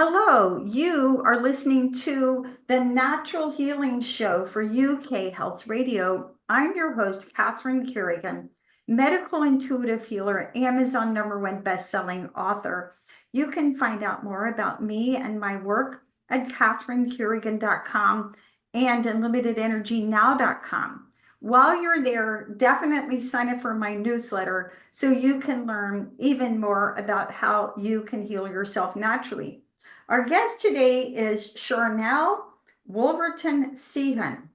Hello, you are listening to the Natural Healing Show for UK Health Radio. I'm your host, Catherine Carrigan, medical intuitive healer, Amazon #1 best-selling author. You can find out more about me and my work at catherinecarrigan.com and unlimitedenergynow.com. While you're there, definitely sign up for my newsletter so you can learn even more about how you can heal yourself naturally. Our guest today is Sharnael Wolverton Sehon.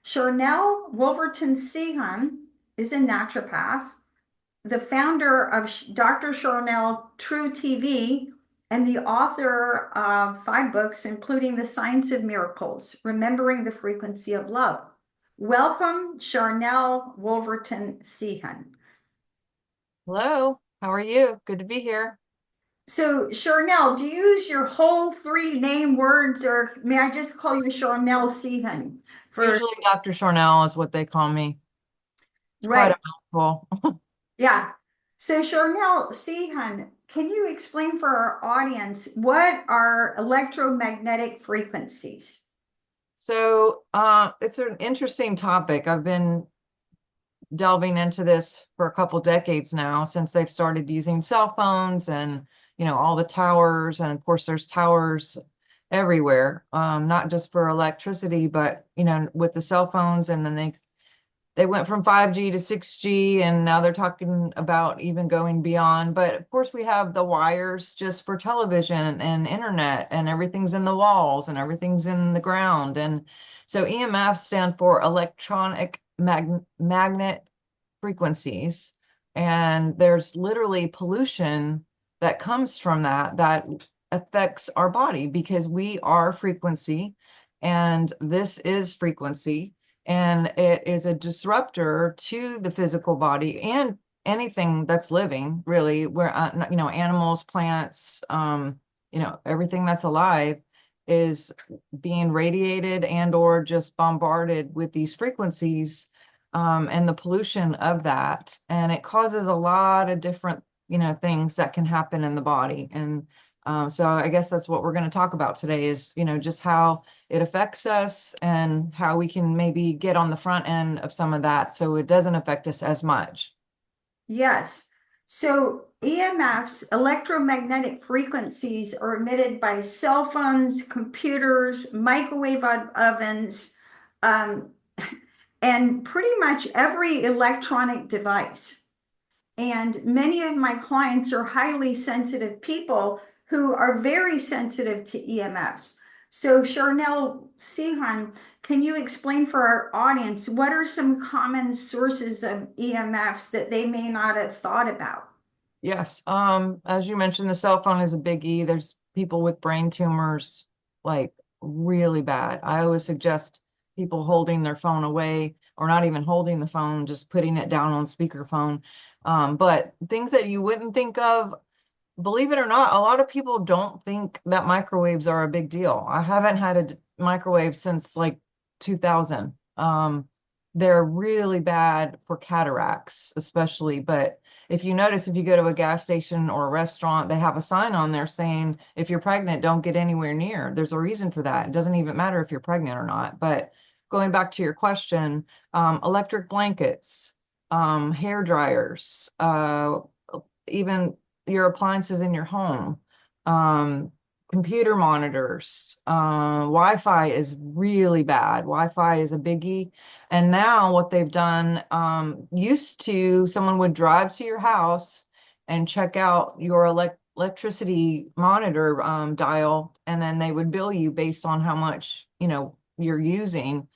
Sharnael Wolverton Sehon is a naturopath, the founder of Dr. Sharnael True TV, and the author of 5 books, including The Science of Miracles, Remembering the Frequency of Love. Welcome, Sharnael Wolverton Sehon. Hello, how are you? Good to be here. So, Sharnael, do you use your whole 3 name words, or may I just call you Sharnael Sehon? For Usually Dr. Sharnael is what they call me. It's quite right, a mouthful. yeah. So, Sharnael Sehon, can you explain for our audience what are electromagnetic frequencies? It's an interesting topic. I've been delving into this for a couple decades now since they've started using cell phones and, all the towers. And of course, there's towers everywhere, not just for electricity, but, with the cell phones. And then they went from 5G to 6G, and now they're talking about even going beyond. But of course, we have the wires just for television and internet, and everything's in the walls and everything's in the ground. And so EMFs stand for electronic magnet frequencies. And there's literally pollution that comes from that affects our body because we are frequency, and this is frequency, and it is a disruptor to the physical body and anything that's living, really, where animals, plants, everything that's alive is being radiated and or just bombarded with these frequencies, and the pollution of that, and it causes a lot of different things that can happen in the body. And so I guess that's what we're going to talk about today is, just how it affects us and how we can maybe get on the front end of some of that so it doesn't affect us as much. Yes. So EMFs, electromagnetic frequencies, are emitted by cell phones, computers, microwave ovens, um, and pretty much every electronic device. And many of my clients are highly sensitive people who are very sensitive to EMFs. So, Sharnael Sehon, can you explain for our audience what are some common sources of EMFs that they may not have thought about? Yes. As you mentioned, the cell phone is a biggie. There's people with brain tumors, like really bad. I always suggest people holding their phone away, or not even holding the phone, just putting it down on speakerphone. But things that you wouldn't think of, believe it or not, a lot of people don't think that microwaves are a big deal. I haven't had a microwave since like 2000. They're really bad for cataracts, especially. But if you notice, if you go to a gas station or a restaurant, they have a sign on there saying, if you're pregnant, don't get anywhere near. There's a reason for that. It doesn't even matter if you're pregnant or not. But going back to your question, electric blankets, hair dryers, even your appliances in your home, um, computer monitors, Wi-Fi is really bad. Wi-Fi is a biggie. And now what they've done, used to, someone would drive to your house and check out your electricity monitor dial, and then they would bill you based on how much, you're using.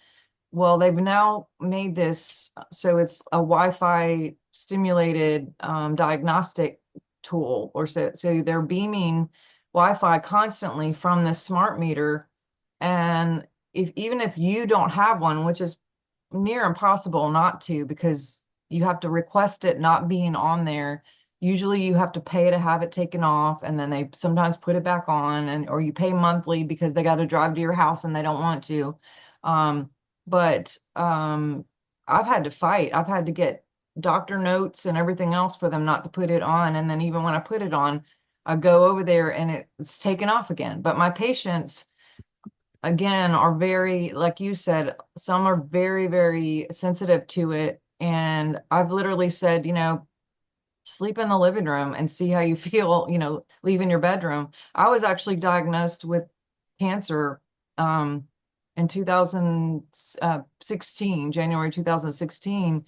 Well, they've now made this so it's a Wi-Fi stimulated diagnostic tool, or so they're beaming Wi-Fi constantly from the smart meter. And even if you don't have one, which is near impossible not to, because you have to request it not being on there. Usually you have to pay to have it taken off, and then they sometimes put it back on, and or you pay monthly because they got to drive to your house and they don't want to. Um, but I've had to fight. I've had to get doctor notes and everything else for them not to put it on. And then even when I put it on, I go over there and it's taken off again. But my patients, again, are very, like you said, some are very, very sensitive to it. And I've literally said, sleep in the living room and see how you feel, leaving your bedroom. I was actually diagnosed with cancer in 2016, January 2016.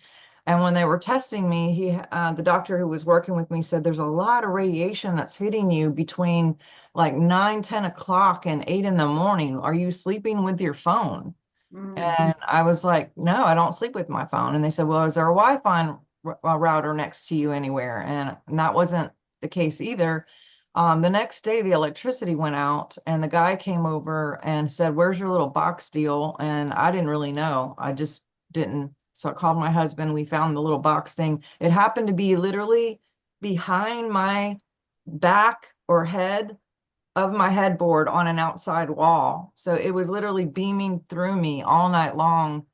And when they were testing me, the doctor who was working with me said, there's a lot of radiation that's hitting you between like 9, 10 o'clock and 8 in the morning. Are you sleeping with your phone? Mm. And I was like, no, I don't sleep with my phone. And they said, well, is there a Wi-Fi router next to you anywhere? And that wasn't the case either. The next day, the electricity went out, and the guy came over and said, where's your little box deal? And I didn't really know. I just didn't. So I called my husband. We found the little box thing. It happened to be literally behind my back or head of my headboard on an outside wall. So it was literally beaming through me all night long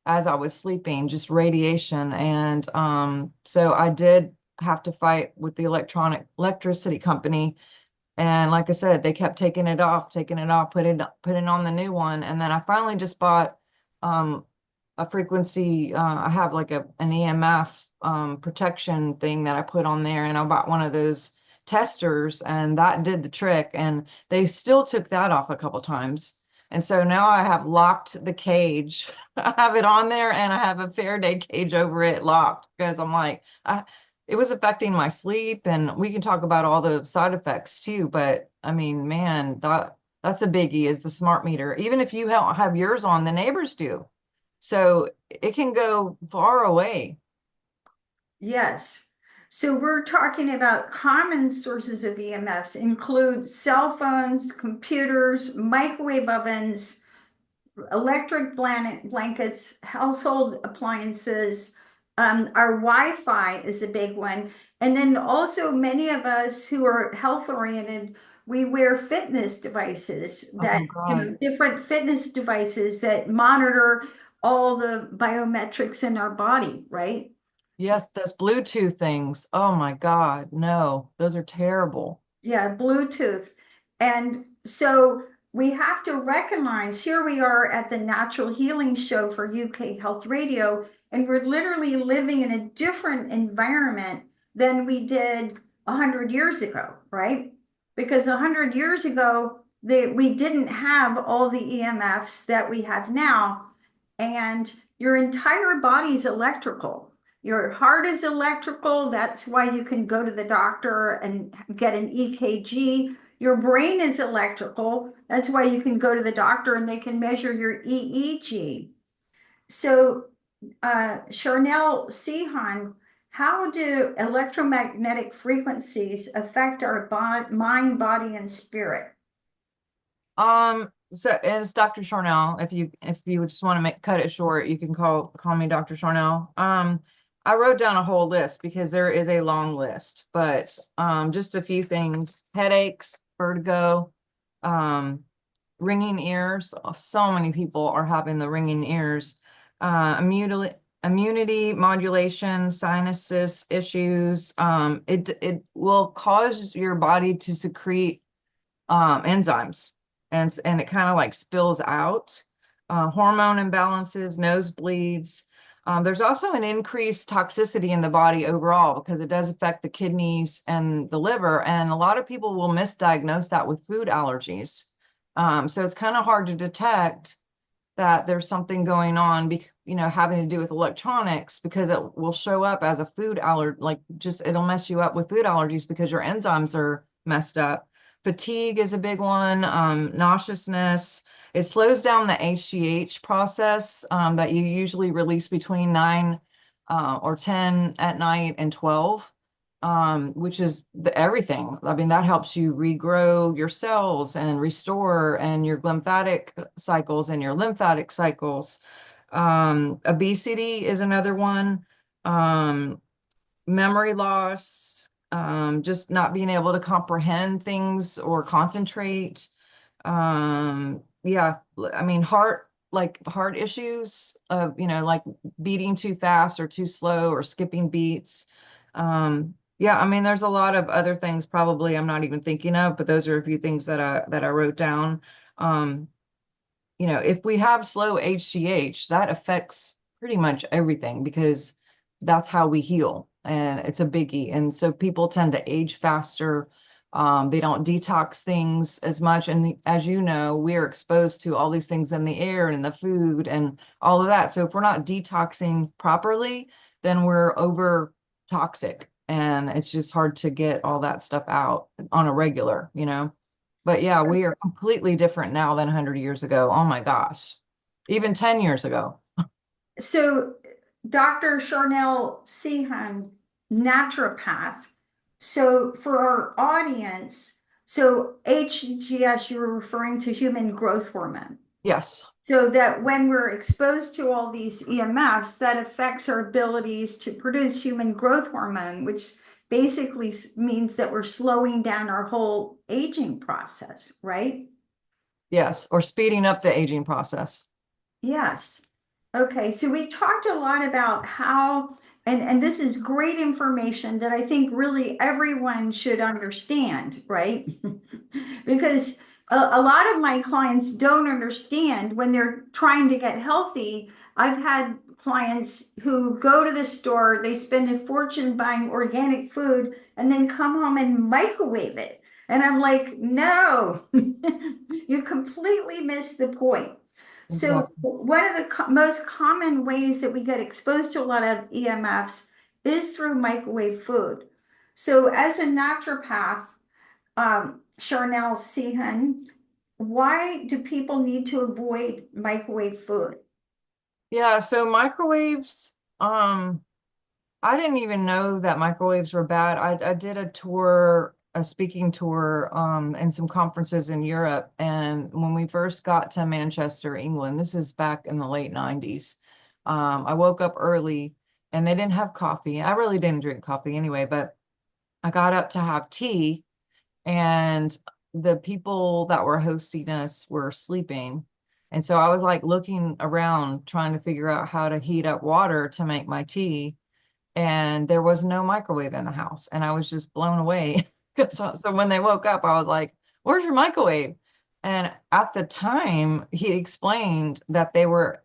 as I was sleeping, just radiation. And so I did have to fight with the electricity company. And like I said, they kept taking it off, putting on the new one. And then I finally just bought um, a frequency. I have like an EMF protection thing that I put on there, and I bought one of those testers, and that did the trick. And they still took that off a couple times. And so now I have locked the cage. I have it on there, and I have a Faraday cage over it locked because I'm like, it was affecting my sleep. And we can talk about all the side effects too. But I mean, man, that's a biggie, is the smart meter. Even if you have yours on, the neighbors do. So it can go far away. Yes. So we're talking about common sources of EMFs include cell phones, computers, microwave ovens, electric blankets, household appliances. Our Wi-Fi is a big one. And then also many of us who are health oriented, we wear fitness devices that, Oh God. different fitness devices that monitor all the biometrics in our body, right? Yes, those Bluetooth things. Oh my God. No, those are terrible. Yeah, Bluetooth. And so we have to recognize here we are at the Natural Healing Show for UK Health Radio, and we're literally living in a different environment than we did 100 years ago, right? Because 100 years ago, we didn't have all the EMFs that we have now, and your entire body's electrical. Your heart is electrical. That's why you can go to the doctor and get an EKG. Your brain is electrical. That's why you can go to the doctor and they can measure your EEG. So, Sharnael Sehon, how do electromagnetic frequencies affect our mind, body, and spirit? So it's Dr. Sharnael. If you just want to cut it short, you can call me Dr. Sharnael. I wrote down a whole list because there is a long list, but just a few things: headaches, vertigo, um, ringing ears. Oh, so many people are having the ringing ears. Immunity modulation, sinuses issues. It will cause your body to secrete enzymes, and it kind of like spills out. Hormone imbalances, nosebleeds. There's also an increased toxicity in the body overall because it does affect the kidneys and the liver, and a lot of people will misdiagnose that with food allergies. So it's kind of hard to detect that there's something going on, having to do with electronics, because it will show up as a food allergy, like just it'll mess you up with food allergies because your enzymes are messed up. Fatigue is a big one, nauseousness. It slows down the HGH process that you usually release between 9 or 10 at night and 12, which is everything. I mean, that helps you regrow your cells and restore and your glymphatic cycles and your lymphatic cycles. Obesity is another one. Um, Memory loss, just not being able to comprehend things or concentrate. Yeah, I mean, heart issues of, like beating too fast or too slow or skipping beats. Yeah, I mean, there's a lot of other things probably I'm not even thinking of, but those are a few things that I wrote down. Um, if we have slow HGH, that affects pretty much everything because that's how we heal, and it's a biggie. And so people tend to age faster. They don't detox things as much. And as you know, we're exposed to all these things in the air and in the food and all of that. So if we're not detoxing properly, then we're over toxic. And it's just hard to get all that stuff out on a regular. But yeah, we are completely different now than 100 years ago. Oh my gosh. Even 10 years ago. So Dr. Sharnael Sehon, naturopath. So for our audience, so HGS, you were referring to human growth hormone. Yes. So that when we're exposed to all these EMFs, that affects our abilities to produce human growth hormone, which basically means that we're slowing down our whole aging process, right? Yes. Or speeding up the aging process. Yes. Okay, so we talked a lot about how, and this is great information that I think really everyone should understand, right? Because a lot of my clients don't understand when they're trying to get healthy. I've had clients who go to the store, they spend a fortune buying organic food, and then come home and microwave it. And I'm like, no, you completely missed the point. So Exactly. one of the most common ways that we get exposed to a lot of EMFs is through microwave food. So as a naturopath, Sharnael Sehon, why do people need to avoid microwave food? Yeah, so microwaves, I didn't even know that microwaves were bad. I did a tour, a speaking tour, and some conferences in Europe. And when we first got to Manchester, England, this is back in the late 90s, I woke up early and they didn't have coffee. I really didn't drink coffee anyway, but I got up to have tea, and the people that were hosting us were sleeping. And so I was like looking around trying to figure out how to heat up water to make my tea, and there was no microwave in the house. And I was just blown away. So when they woke up, I was like, "Where's your microwave?" And at the time, he explained that they were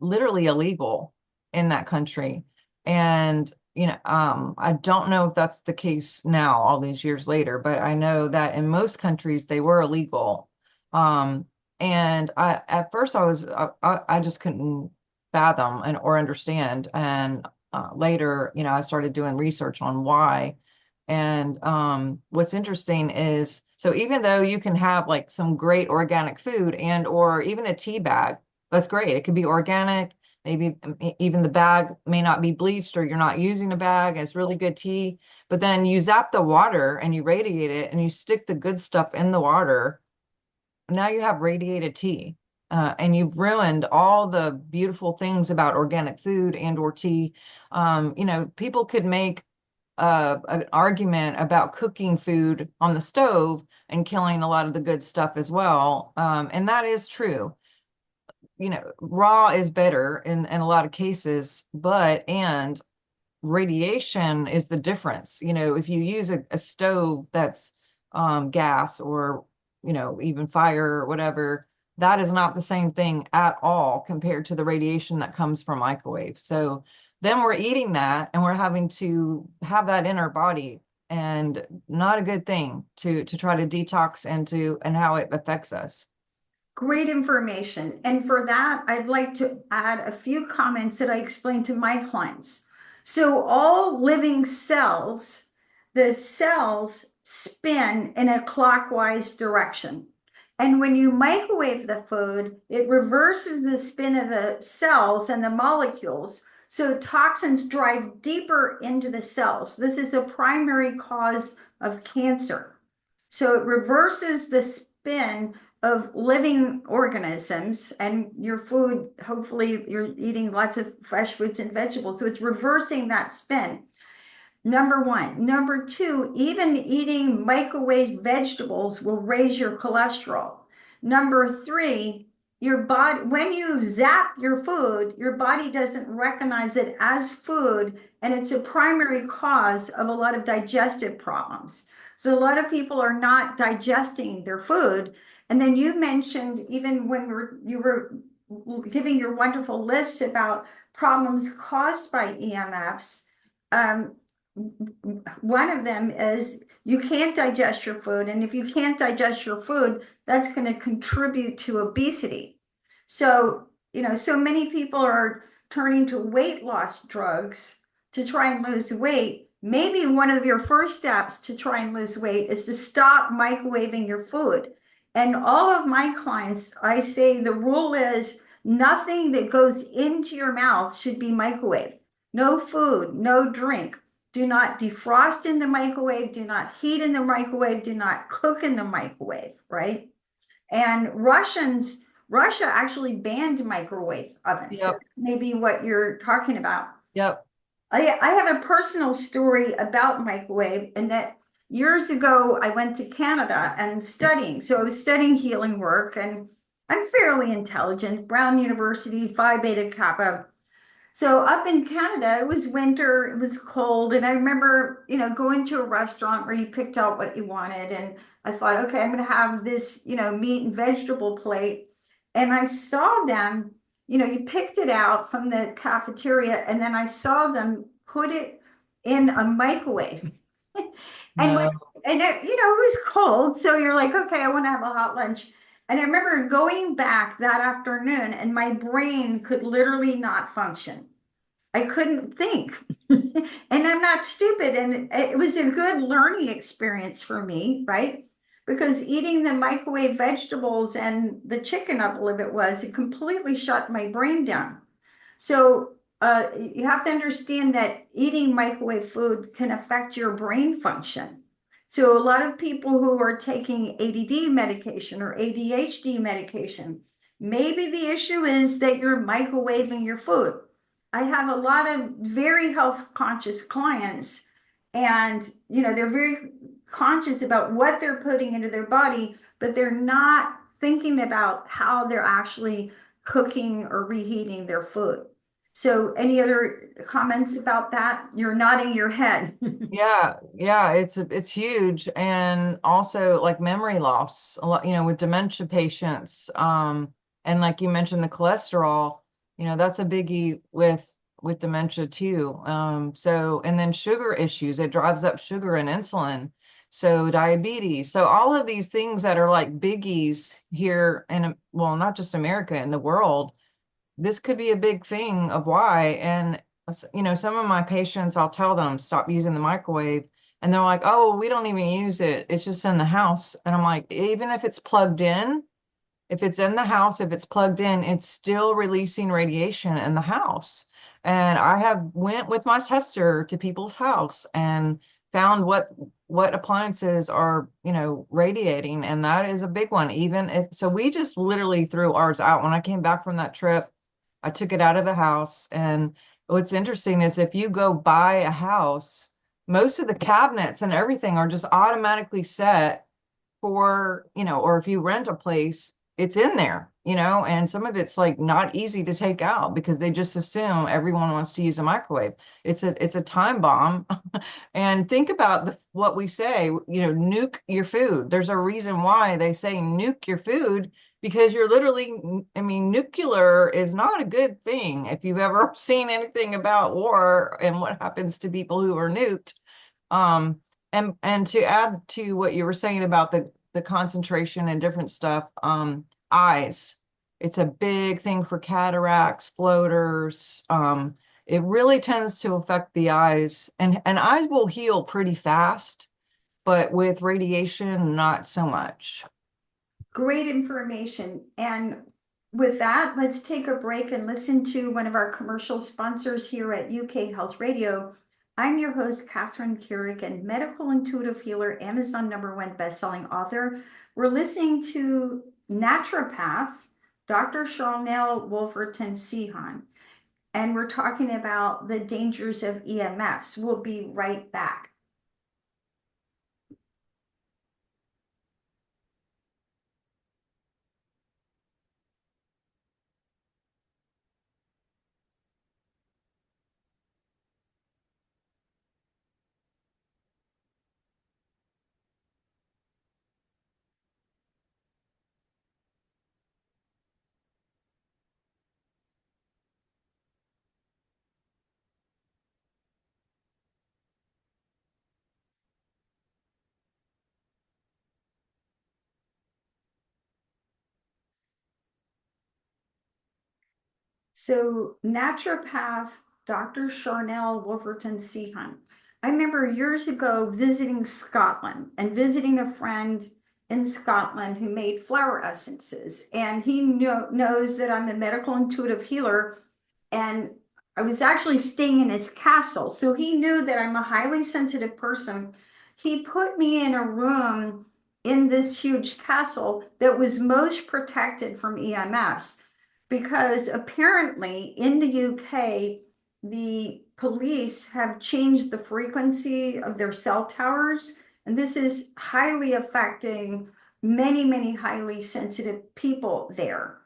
literally illegal in that country. And I don't know if that's the case now, all these years later, but I know that in most countries they were illegal. And I at first I just couldn't fathom and or understand. And later, I started doing research on why. And what's interesting is, so even though you can have like some great organic food and or even a tea bag, that's great. It could be organic. Maybe even the bag may not be bleached or you're not using a bag. It's really good tea. But then you zap the water and you radiate it and you stick the good stuff in the water. Now you have radiated tea. And you've ruined all the beautiful things about organic food and or tea. People could make an argument about cooking food on the stove and killing a lot of the good stuff as well. And that is true. Raw is better in a lot of cases, and radiation is the difference. If you use a stove that's gas or, even fire or whatever, that is not the same thing at all compared to the radiation that comes from microwave. So then we're eating that and we're having to have that in our body, and not a good thing to try to detox and how it affects us. Great information. And for that, I'd like to add a few comments that I explain to my clients. So all living cells, the cells spin in a clockwise direction. And when you microwave the food, it reverses the spin of the cells and the molecules. So toxins drive deeper into the cells. This is a primary cause of cancer. So it reverses the spin of living organisms, and your food, hopefully you're eating lots of fresh fruits and vegetables, so it's reversing that spin. Number one. Number two, even eating microwave vegetables will raise your cholesterol. Number three, your body, when you zap your food, your body doesn't recognize it as food, and it's a primary cause of a lot of digestive problems. So a lot of people are not digesting their food. And then you mentioned, even when you were giving your wonderful list about problems caused by EMFs, um, one of them is you can't digest your food. And if you can't digest your food, that's going to contribute to obesity. So, so many people are turning to weight loss drugs to try and lose weight. Maybe one of your first steps to try and lose weight is to stop microwaving your food. And all of my clients, I say the rule is nothing that goes into your mouth should be microwaved. No food, no drink. Do not defrost in the microwave. Do not heat in the microwave. Do not cook in the microwave, right? And Russia actually banned microwave ovens. So Yep. maybe what you're talking about. Yep. I have a personal story about microwave, and that years ago I went to Canada and studying. So I was studying healing work, and I'm fairly intelligent, Brown University, Phi Beta Kappa. So up in Canada, it was winter, it was cold, and I remember, going to a restaurant where you picked out what you wanted, and I thought, okay, I'm going to have this, meat and vegetable plate, and I saw them, you picked it out from the cafeteria, and then I saw them put it in a microwave, and when, No. and it was cold, so you're like, okay, I want to have a hot lunch. And I remember going back that afternoon, and my brain could literally not function. I couldn't think. And I'm not stupid. And it was a good learning experience for me, right? Because eating the microwave vegetables and the chicken, I believe it was, it completely shut my brain down. So you have to understand that eating microwave food can affect your brain function. So a lot of people who are taking ADD medication or ADHD medication, maybe the issue is that you're microwaving your food. I have a lot of very health conscious clients, and they're very conscious about what they're putting into their body, but they're not thinking about how they're actually cooking or reheating their food. So any other comments about that? You're nodding your head. Yeah, yeah, it's huge. And also like memory loss, a lot, with dementia patients. And like you mentioned, the cholesterol, that's a biggie with dementia too. So and then sugar issues, it drives up sugar and insulin. So diabetes. So all of these things that are like biggies here in, well, not just America, in the world, this could be a big thing of why. And some of my patients, I'll tell them stop using the microwave, and they're like, oh, we don't even use it, it's just in the house. And I'm like, even if it's plugged in, if it's in the house, if it's plugged in, it's still releasing radiation in the house. And I have went with my tester to people's house and found what appliances are, radiating, and that is a big one. Even if, so we just literally threw ours out when I came back from that trip. I took it out of the house. And what's interesting is if you go buy a house, most of the cabinets and everything are just automatically set for, or if you rent a place, it's in there, and some of it's like not easy to take out because they just assume everyone wants to use a microwave. It's a time bomb. And think about what we say, nuke your food. There's a reason why they say nuke your food, because you're literally, I mean, nuclear is not a good thing. If you've ever seen anything about war and what happens to people who are nuked. Um, and to add to what you were saying about the concentration and different stuff, eyes. It's a big thing for cataracts, floaters. It really tends to affect the eyes, and eyes will heal pretty fast, but with radiation, not so much. Great information. And with that, let's take a break and listen to one of our commercial sponsors here at UK Health Radio. I'm your host, Catherine Carrigan, medical intuitive healer, Amazon #1 bestselling author. We're listening to Naturopath, Dr. Sharnael Wolverton Sehon, and we're talking about the dangers of EMFs. We'll be right back. So, naturopath Dr. Sharnael Wolverton Sehon. I remember years ago visiting Scotland and visiting a friend in Scotland who made flower essences. And he knows that I'm a medical intuitive healer. And I was actually staying in his castle. So he knew that I'm a highly sensitive person. He put me in a room in this huge castle that was most protected from EMFs because apparently in the UK, the police have changed the frequency of their cell towers, and this is highly affecting many highly sensitive people there.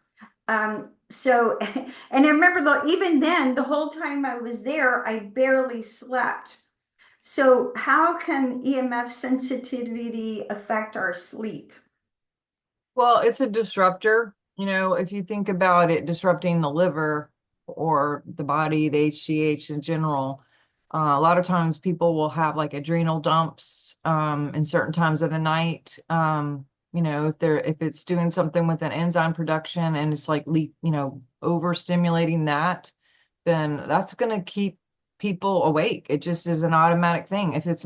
So, and I remember even then, the whole time I was there, I barely slept. So, how can EMF sensitivity affect our sleep? Well, it's a disruptor. If you think about it disrupting the liver or the body, the HGH in general, a lot of times people will have like adrenal dumps in certain times of the night. If it's doing something with an enzyme production and it's like overstimulating that, then that's going to keep people awake. It just is an automatic thing. If it's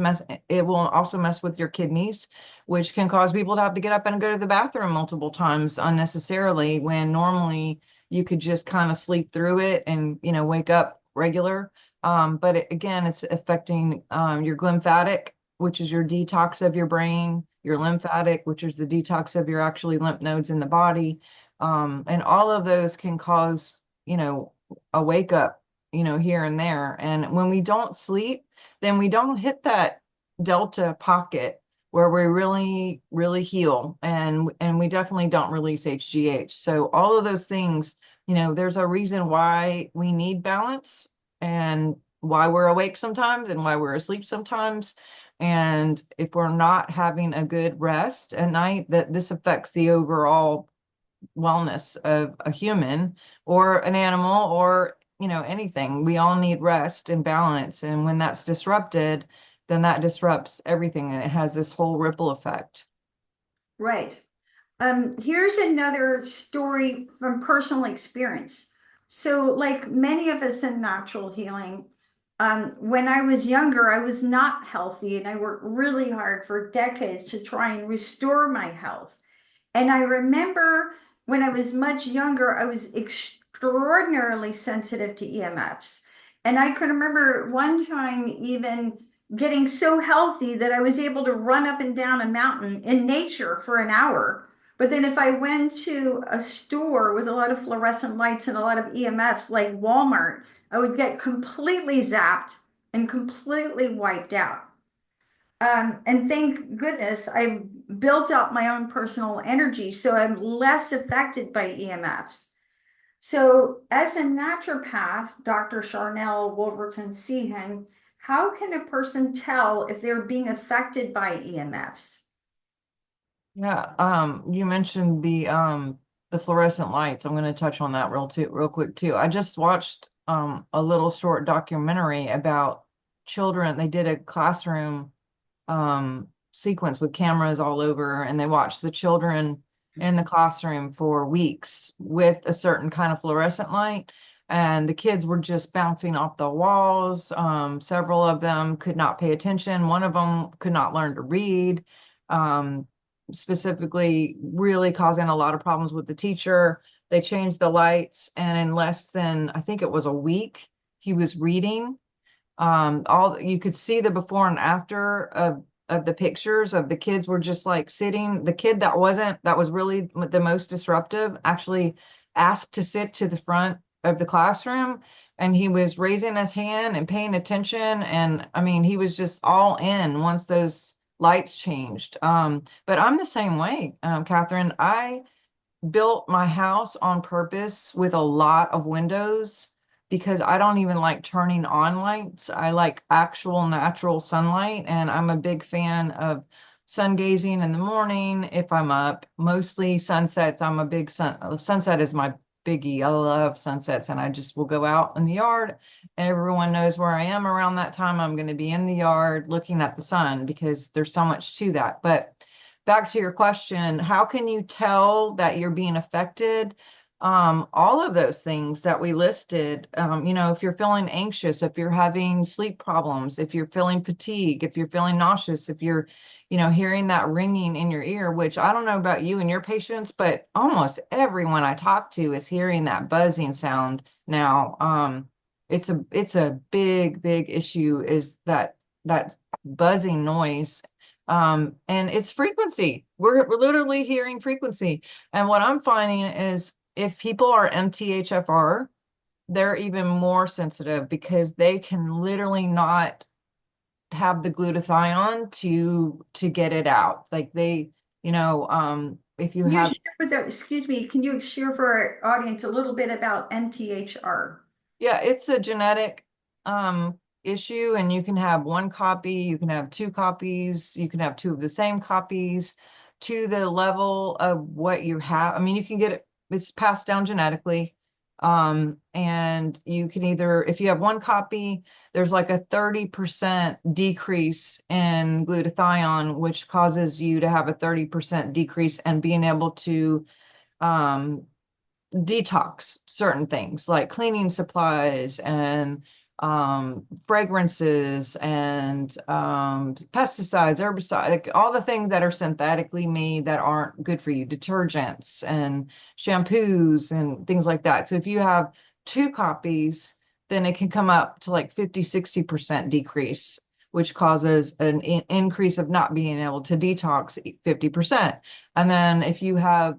it will also mess with your kidneys, which can cause people to have to get up and go to the bathroom multiple times unnecessarily when normally you could just kind of sleep through it and, wake up regular. But again, it's affecting your glymphatic, which is your detox of your brain, your lymphatic, which is the detox of your actually lymph nodes in the body. And all of those can cause, a wake up, here and there. And when we don't sleep, then we don't hit that delta pocket where we really heal, and we definitely don't release HGH. So all of those things, there's a reason why we need balance and why we're awake sometimes and why we're asleep sometimes. And if we're not having a good rest at night, that this affects the overall wellness of a human or an animal or anything. We all need rest and balance, and when that's disrupted, then that disrupts everything, and it has this whole ripple effect. Right. Here's another story from personal experience. So, like many of us in natural healing, when I was younger, I was not healthy and I worked really hard for decades to try and restore my health. And I remember when I was much younger, I was extraordinarily sensitive to EMFs. And I can remember one time even getting so healthy that I was able to run up and down a mountain in nature for an hour. But then if I went to a store with a lot of fluorescent lights and a lot of EMFs like Walmart, I would get completely zapped and completely wiped out. And thank goodness I built up my own personal energy, so I'm less affected by EMFs. So, as a naturopath, Dr. Sharnael Wolverton Sehon, how can a person tell if they're being affected by EMFs? Yeah, you mentioned the fluorescent lights. I'm going to touch on that real quick too. I just watched a little short documentary about children. They did a classroom sequence with cameras all over, and they watched the children in the classroom for weeks with a certain kind of fluorescent light. And the kids were just bouncing off the walls. Several of them could not pay attention. One of them could not learn to read, specifically, really causing a lot of problems with the teacher. They changed the lights, and in less than, I think it was a week, he was reading. All you could see the before and after of the pictures of the kids were just like sitting. The kid that was really the most disruptive actually asked to sit to the front of the classroom, and he was raising his hand and paying attention. And I mean, he was just all in once those lights changed. But I'm the same way, Catherine. I built my house on purpose with a lot of windows because I don't even like turning on lights. I like actual natural sunlight, and I'm a big fan of sun gazing in the morning if I'm up. Mostly sunsets. I'm a big sunset is my biggie. I love sunsets, and I just will go out in the yard. Everyone knows where I am around that time. I'm going to be in the yard looking at the sun because there's so much to that. But back to your question, how can you tell that you're being affected? all of those things that we listed. You know, if you're feeling anxious, if you're having sleep problems, if you're feeling fatigue, if you're feeling nauseous, if you're, you know, hearing that ringing in your ear, which I don't know about you and your patients, but almost everyone I talk to is hearing that buzzing sound now. It's a big issue, is that buzzing noise. And it's frequency. We're literally hearing frequency. And what I'm finding is if people are MTHFR, they're even more sensitive because they can literally not have the glutathione to get it out. Like they, you know, if you Can you have, share with the, excuse me, can you share for our audience a little bit about MTHR? yeah, it's a genetic issue, and you can have one copy, you can have two copies, you can have two of the same copies to the level of what you have. I mean, you can get it, it's passed down genetically. And you can either, if you have one copy, there's like a 30% decrease in glutathione, which causes you to have a 30% decrease in being able to um, detox certain things like cleaning supplies and fragrances and pesticides, herbicides, like all the things that are synthetically made that aren't good for you, detergents and shampoos and things like that. So if you have two copies, then it can come up to like 50-60% decrease, which causes an increase of not being able to detox 50%. And then if you have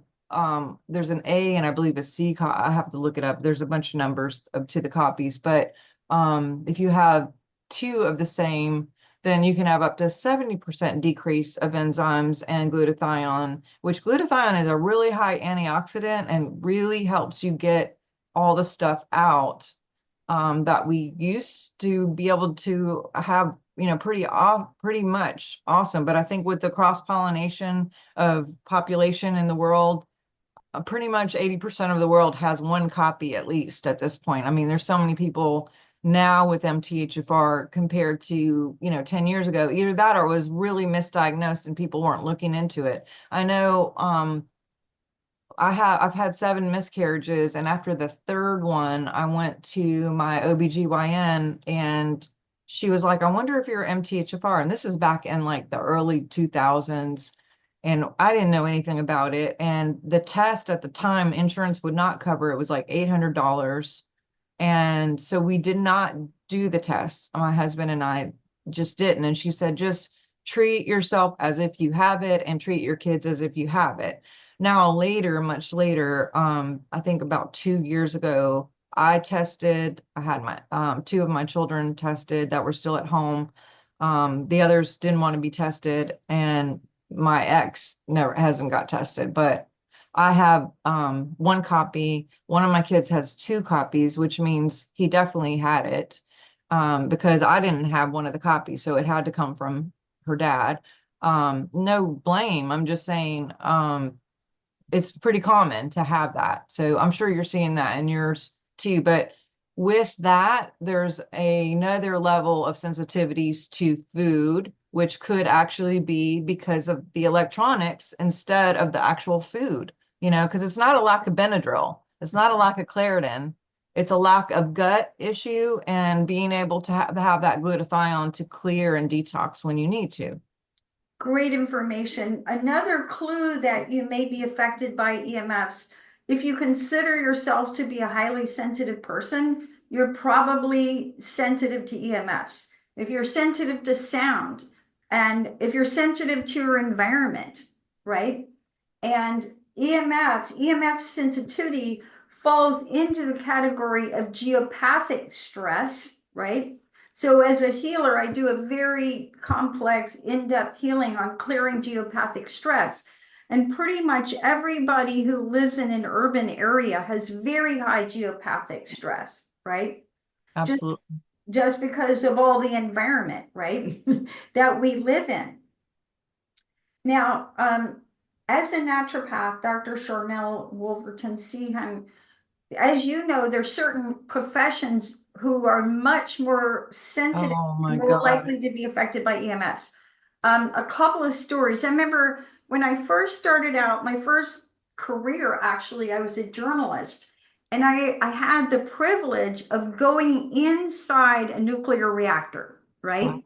there's an A and I believe a C. I have to look it up. There's a bunch of numbers to the copies, but if you have two of the same, then you can have up to 70% decrease of enzymes and glutathione, which glutathione is a really high antioxidant and really helps you get all the stuff out that we used to be able to have, you know, pretty much awesome. But I think with the cross-pollination of population in the world, pretty much 80% of the world has one copy at least at this point. I mean, there's so many people now with MTHFR compared to, you know, 10 years ago. Either that or it was really misdiagnosed and people weren't looking into it. I know I've had 7 miscarriages, and after the third one, I went to my OBGYN and she was like, I wonder if you're MTHFR. And this is back in like the early 2000s. And I didn't know anything about it. And the test at the time, insurance would not cover. It was like $800. And so we did not do the test. My husband and I just didn't. And she said, just treat yourself as if you have it and treat your kids as if you have it. Now, later, much later, I think about 2 years ago, I tested. I had my two of my children tested that were still at home. The others didn't want to be tested, and my ex never hasn't got tested. But I have one copy. One of my kids has two copies, which means he definitely had it because I didn't have one of the copies, so it had to come from her dad. No blame. I'm just saying it's pretty common to have that. So I'm sure you're seeing that in yours too. But with that, there's another level of sensitivities to food, which could actually be because of the electronics instead of the actual food, you know, because it's not a lack of Benadryl, it's not a lack of Claritin. It's a lack of gut issue and being able to have that glutathione to clear and detox when you need to. Great information. Another clue that you may be affected by EMFs, if you consider yourself to be a highly sensitive person, you're probably sensitive to EMFs. If you're sensitive to sound, and if you're sensitive to your environment, right? And EMF sensitivity falls into the category of geopathic stress, right? So as a healer, I do a very complex, in-depth healing on clearing geopathic stress. And pretty much everybody who lives in an urban area has very high geopathic stress, right? Just Absolutely. just because of all the environment, right? that we live in. Now, as a naturopath, Dr. Sharnael Wolverton Sehon, as you know, there's certain professions who are much more sensitive, Oh my more God. likely to be affected by EMFs. A couple of stories. I remember when I first started out, my first career, actually, I was a journalist. And I had the privilege of going inside a nuclear reactor, Wow. right?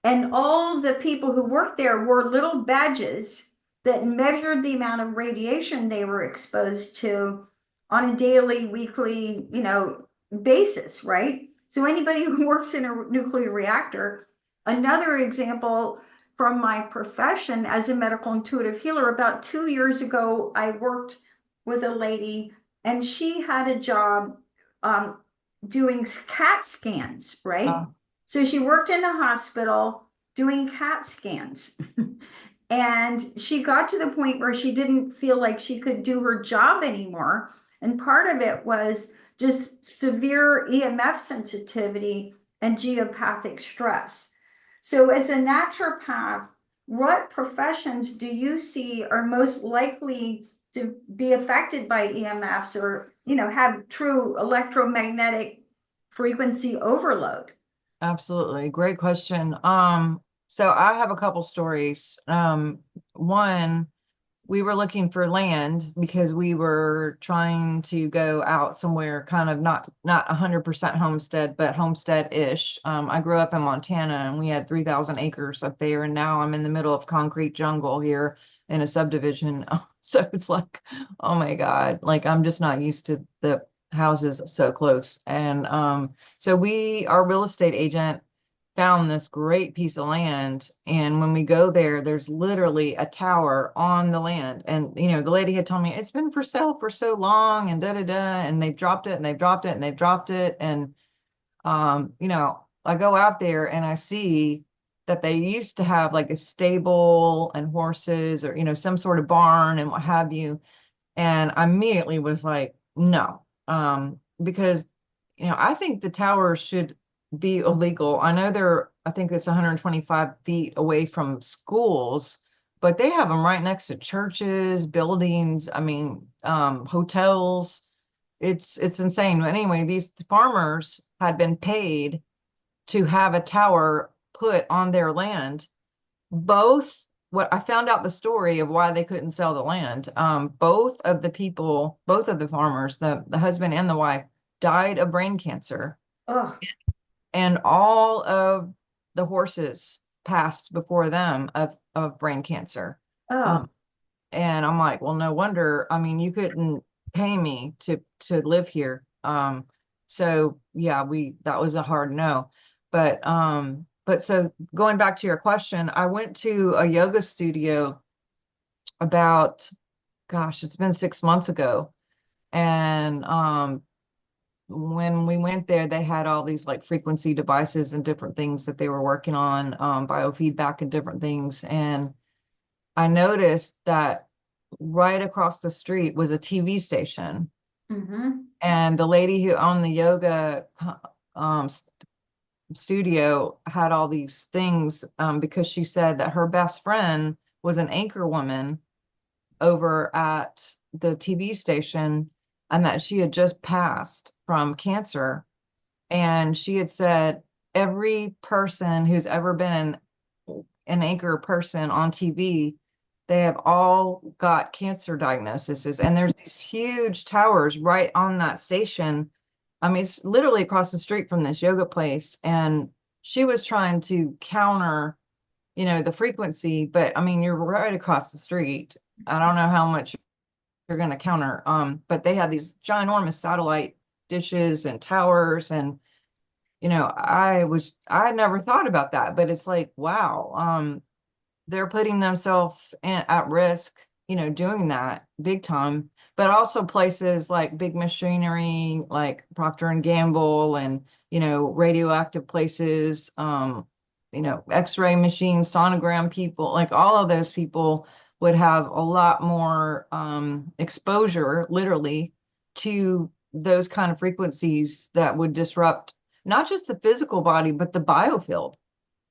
And all the people who worked there wore little badges that measured the amount of radiation they were exposed to on a daily, weekly, basis, right? So anybody who works in a nuclear reactor, another example from my profession as a medical intuitive healer, about 2 years ago, I worked with a lady and she had a job um, doing CAT scans, right? Wow. So she worked in a hospital doing CAT scans. And she got to the point where she didn't feel like she could do her job anymore. And part of it was just severe EMF sensitivity and geopathic stress. So, as a naturopath, what professions do you see are most likely to be affected by EMFs or, have true electromagnetic frequency overload? Absolutely. Great question. So I have a couple stories. One, we were looking for land because we were trying to go out somewhere kind of not 100% homestead, but homestead-ish. I grew up in Montana and we had 3,000 acres up there, and now I'm in the middle of concrete jungle here in a subdivision. So it's like, oh my God, like I'm just not used to the houses so close. And so our real estate agent found this great piece of land. And when we go there, there's literally a tower on the land. And, the lady had told me it's been for sale for so long and da da da. And they've dropped it and they've dropped it and they've dropped it. And, I go out there and I see that they used to have like a stable and horses or, some sort of barn and what have you. And I immediately was like, no, because, I think the tower should be illegal. I know I think it's 125 feet away from schools, but they have them right next to churches, buildings, I mean, hotels. It's insane. But anyway, these farmers had been paid to have a tower put on their land. Both what I found out the story of why they couldn't sell the land. Both of the people, both of the farmers, the husband and the wife, died of brain cancer, Oh, and all of the horses passed before them of brain cancer. oh, Um, and I'm like, well, no wonder. I mean, you couldn't pay me to live here. So yeah, that was a hard no. But so going back to your question, I went to a yoga studio about, gosh, it's been 6 months ago. And when we went there, they had all these like frequency devices and different things that they were working on, biofeedback and different things. And I noticed that right across the street was a TV station. mm-hmm. And the lady who owned the yoga um, studio had all these things because she said that her best friend was an anchor woman over at the TV station and that she had just passed from cancer. And she had said every person who's ever been an anchor person on TV, they have all got cancer diagnoses. And there's these huge towers right on that station. I mean, it's literally across the street from this yoga place. And she was trying to counter, the frequency, but I mean, you're right across the street. I don't know how much you're going to counter. But they had these ginormous satellite dishes and towers, and I had never thought about that, but it's like, wow, they're putting themselves at risk, doing that big time. But also places like big machinery, like Procter and Gamble, and radioactive places, X-ray machines, sonogram people, like all of those people would have a lot more exposure, literally, to those kind of frequencies that would disrupt not just the physical body, but the biofield.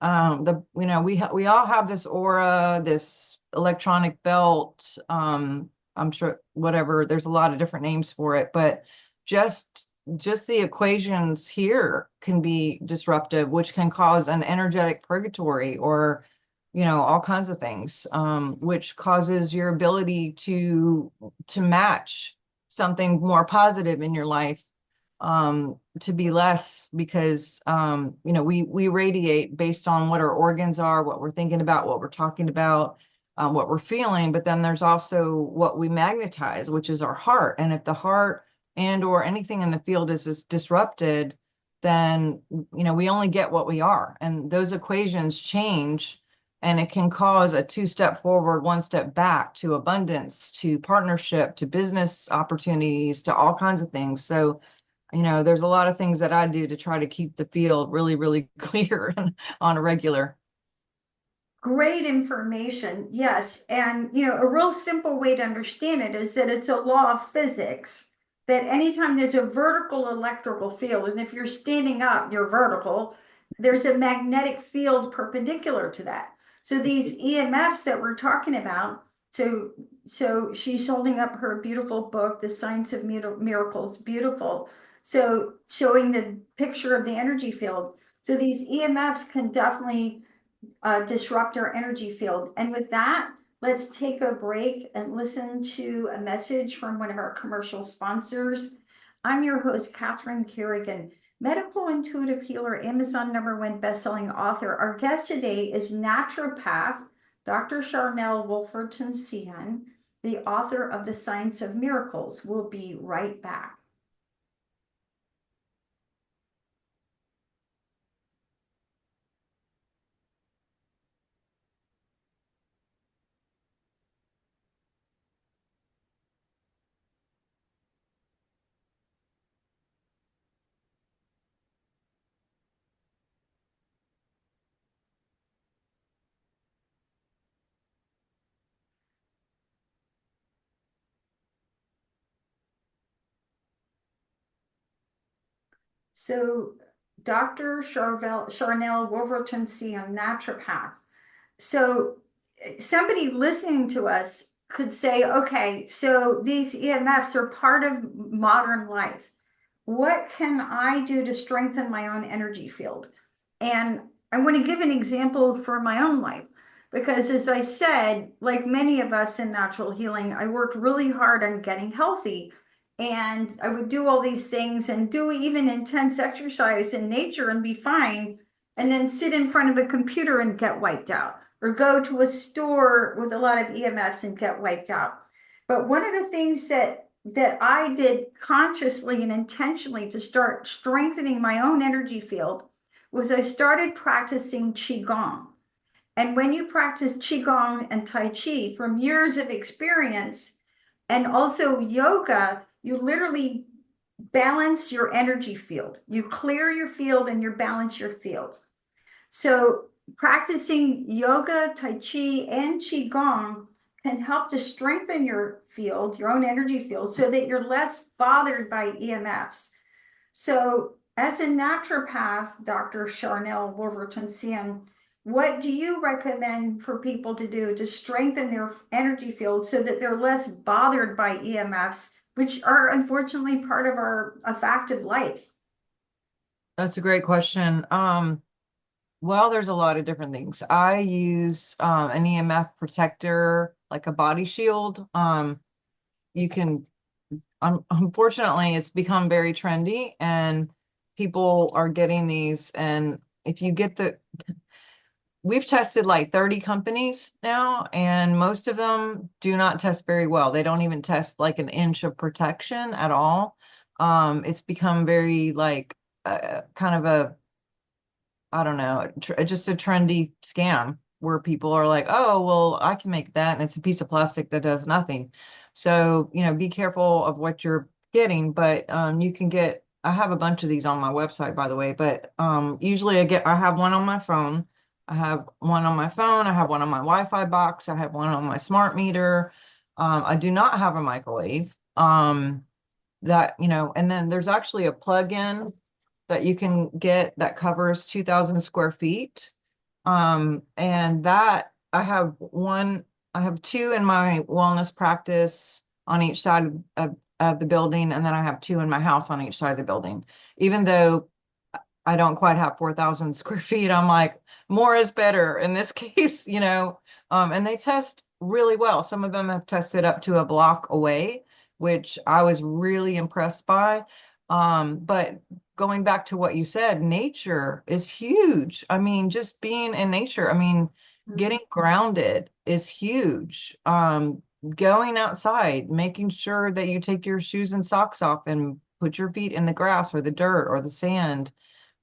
We all have this aura, this electronic belt. I'm sure whatever. There's a lot of different names for it, but just the equations here can be disruptive, which can cause an energetic purgatory or all kinds of things, which causes your ability to match something more positive in your life, to be less, because we radiate based on what our organs are, what we're thinking about, what we're talking about, what we're feeling. But then there's also what we magnetize, which is our heart. And if the heart and or anything in the field is disrupted, then we only get what we are, and those equations change, and it can cause a two-step forward, one step back, to abundance, to partnership, to business opportunities, to all kinds of things. So there's a lot of things that I do to try to keep the field really, really clear on a regular. Great information. Yes. And, a real simple way to understand it is that it's a law of physics that anytime there's a vertical electrical field, and if you're standing up, you're vertical, there's a magnetic field perpendicular to that. So these EMFs that we're talking about, so she's holding up her beautiful book, The Science of Miracles, beautiful. So showing the picture of the energy field. So these EMFs can definitely disrupt our energy field. And with that, let's take a break and listen to a message from one of our commercial sponsors. I'm your host, Catherine Carrigan, medical intuitive healer, Amazon #1 bestselling author. Our guest today is naturopath, Dr. Sharnael Wolverton Sehon, the author of The Science of Miracles. We'll be right back. So Dr. Sharnael Wolverton Sehon, naturopath. So somebody listening to us could say, okay, so these EMFs are part of modern life. What can I do to strengthen my own energy field? And I want to give an example for my own life, because as I said, like many of us in natural healing, I worked really hard on getting healthy. And I would do all these things and do even intense exercise in nature and be fine, and then sit in front of a computer and get wiped out, or go to a store with a lot of EMFs and get wiped out. But one of the things that I did consciously and intentionally to start strengthening my own energy field was I started practicing Qigong. And when you practice Qigong and Tai Chi from years of experience, and also yoga, you literally balance your energy field. You clear your field and you balance your field. So practicing yoga, Tai Chi, and Qigong can help to strengthen your field, your own energy field, so that you're less bothered by EMFs. So as a naturopath, Dr. Sharnael Wolverton Sehon, what do you recommend for people to do to strengthen their energy field so that they're less bothered by EMFs, which are unfortunately part of our factive life? That's a great question. Well, there's a lot of different things. I use an EMF protector, like a body shield. You can, unfortunately, it's become very trendy, and people are getting these. And if you get we've tested like 30 companies now, and most of them do not test very well. They don't even test like an inch of protection at all. It's become very like kind of a, I don't know, just a trendy scam where people are like, oh, well, I can make that. And it's a piece of plastic that does nothing. So, be careful of what you're getting, but you can I have a bunch of these on my website, by the way, but usually I have one on my phone. I have one on my phone. I have one on my Wi-Fi box. I have one on my smart meter. I do not have a microwave. And then there's actually a plug-in that you can get that covers 2,000 square feet. And that I have two in my wellness practice on each side of the building. And then I have two in my house on each side of the building. Even though I don't quite have 4,000 square feet. I'm like, more is better in this case, and they test really well. Some of them have tested up to a block away, which I was really impressed by. But going back to what you said, nature is huge. I mean, just being in nature, I mean, getting grounded is huge. Going outside, making sure that you take your shoes and socks off and put your feet in the grass or the dirt or the sand.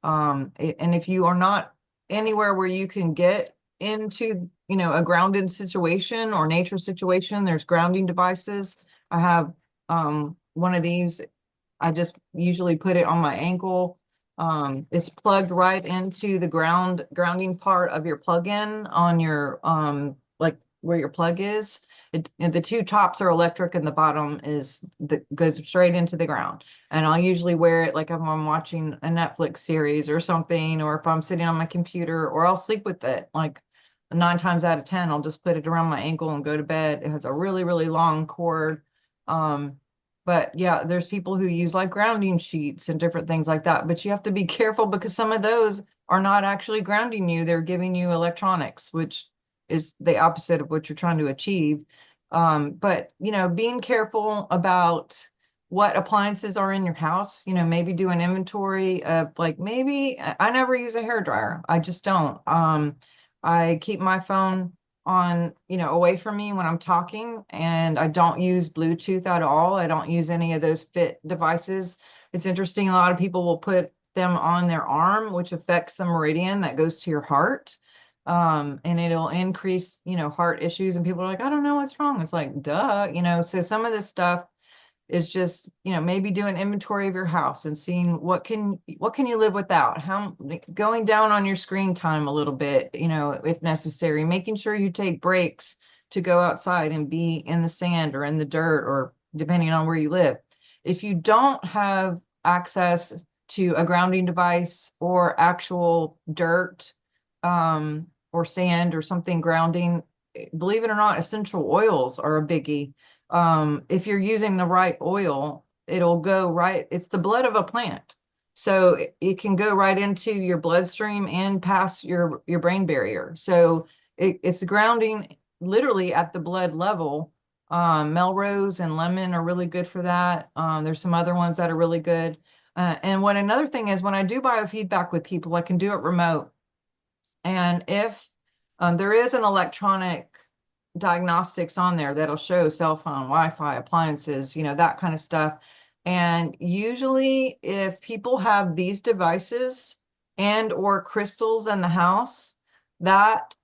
And if you are not anywhere where you can get into, a grounded situation or nature situation, there's grounding devices. I have one of these. I just usually put it on my ankle. It's plugged right into the grounding part of your plug-in on your like where your plug is. And the two tops are electric and the bottom is that goes straight into the ground. And I'll usually wear it like if I'm watching a Netflix series or something, or if I'm sitting on my computer, or I'll sleep with it. Like 9 times out of 10, I'll just put it around my ankle and go to bed. It has a really, really long cord. But yeah, there's people who use like grounding sheets and different things like that. But you have to be careful because some of those are not actually grounding you. They're giving you electronics, which is the opposite of what you're trying to achieve. But being careful about what appliances are in your house, maybe do an inventory of like maybe I never use a hair dryer. I just don't. I keep my phone on, away from me when I'm talking, and I don't use Bluetooth at all. I don't use any of those fit devices. It's interesting, a lot of people will put them on their arm, which affects the meridian that goes to your heart. And it'll increase, heart issues, and people are like, I don't know what's wrong. It's like, duh, so some of this stuff is just, maybe do an inventory of your house and seeing what can you live without, how going down on your screen time a little bit, if necessary, making sure you take breaks to go outside and be in the sand or in the dirt, or depending on where you live. If you don't have access to a grounding device or actual dirt, or sand or something grounding, believe it or not, essential oils are a biggie. If you're using the right oil, it'll go right. It's the blood of a plant. So it can go right into your bloodstream and pass your brain barrier. So it's grounding literally at the blood level. Melrose and lemon are really good for that. There's some other ones that are really good. And what another thing is, when I do biofeedback with people, I can do it remote. And if there is an electronic diagnostics on there that'll show cell phone, Wi-Fi, appliances, that kind of stuff. And usually if people have these devices and or crystals in the house, that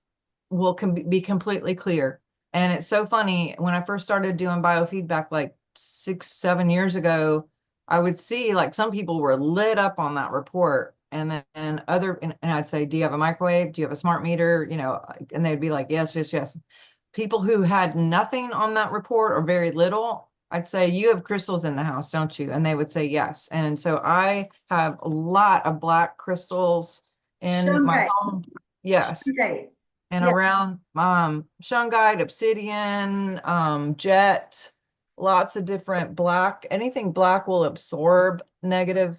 will be completely clear. And it's so funny, when I first started doing biofeedback like 6, 7 years ago, I would see like some people were lit up on that report. And I'd say, do you have a microwave? Do you have a smart meter? And they'd be like, yes, yes, yes. People who had nothing on that report or very little, I'd say, you have crystals in the house, don't you? And they would say yes. And so I have a lot of black crystals in my Shungite. home. Yes. Shungite. And Yeah. around shungite, obsidian, jet, lots of different black. Anything black will absorb negative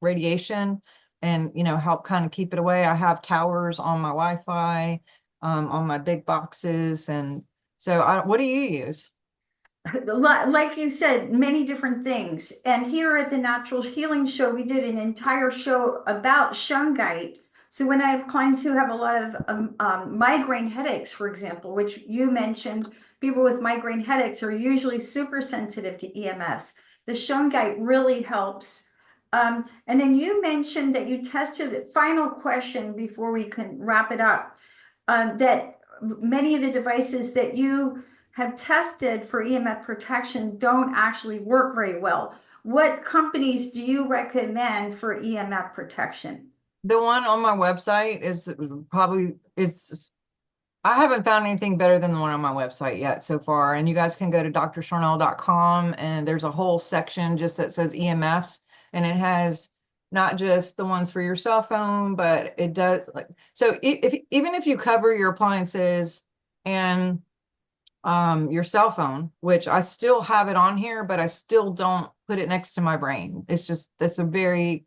radiation and help kind of keep it away. I have towers on my Wi-Fi, on my big boxes. And so what do you use? Like you said, many different things. And here at the Natural Healing Show, we did an entire show about shungite. So when I have clients who have a lot of migraine headaches, for example, which you mentioned, people with migraine headaches are usually super sensitive to EMFs. The shungite really helps. And then you mentioned that you tested, final question before we can wrap it up, that many of the devices that you have tested for EMF protection don't actually work very well. What companies do you recommend for EMF protection? The one on my website is probably it's I haven't found anything better than the one on my website yet so far. And you guys can go to drsharnael.com, and there's a whole section just that says EMFs, and it has not just the ones for your cell phone, but it does like, so if even if you cover your appliances and your cell phone, which I still have it on here, but I still don't put it next to my brain. It's just, that's a very,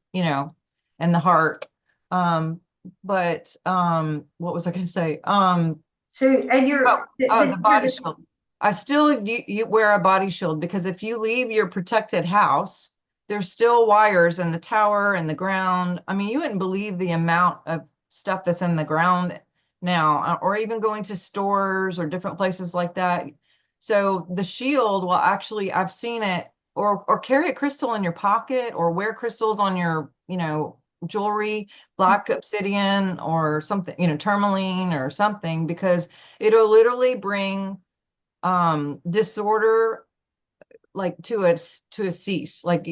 and the heart. But what was I going to say? So, and Oh, you're, the body shield. I still you wear a body shield because if you leave your protected house, there's still wires in the tower and the ground. I mean, you wouldn't believe the amount of stuff that's in the ground now, or even going to stores or different places like that. So the shield will actually, I've seen it, or carry a crystal in your pocket, or wear crystals on your, jewelry, black obsidian or something, tourmaline or something, because it'll literally bring disorder like to a cease. Like,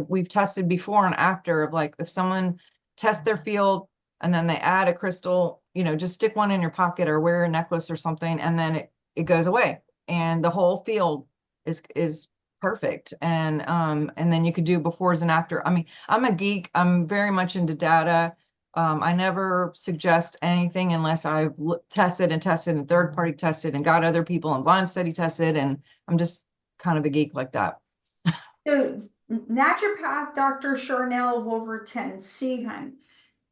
we've tested before and after of like if someone tests their field and then they add a crystal, just stick one in your pocket or wear a necklace or something, and then it goes away and the whole field is perfect. And then you could do befores and after. I mean, I'm a geek. I'm very much into data. I never suggest anything unless I've tested and tested and third party tested and got other people and blind study tested. And I'm just kind of a geek like that. So, naturopath Dr. Sharnael Wolverton Sehon,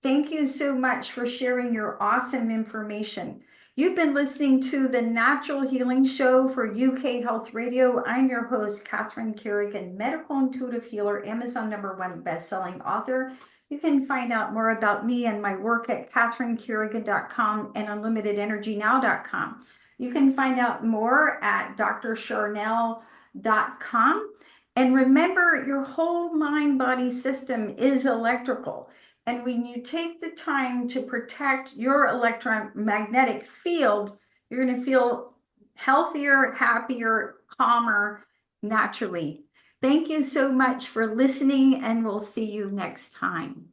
thank you so much for sharing your awesome information. You've been listening to the Natural Healing Show for UK Health Radio. I'm your host, Catherine Carrigan, medical intuitive healer, Amazon #1 best-selling author. You can find out more about me and my work at catherinecarrigan.com and unlimitedenergynow.com. You can find out more at drsharnel.com. And remember, your whole mind body system is electrical. And when you take the time to protect your electromagnetic field, you're going to feel healthier, happier, calmer naturally. Thank you so much for listening, and we'll see you next time.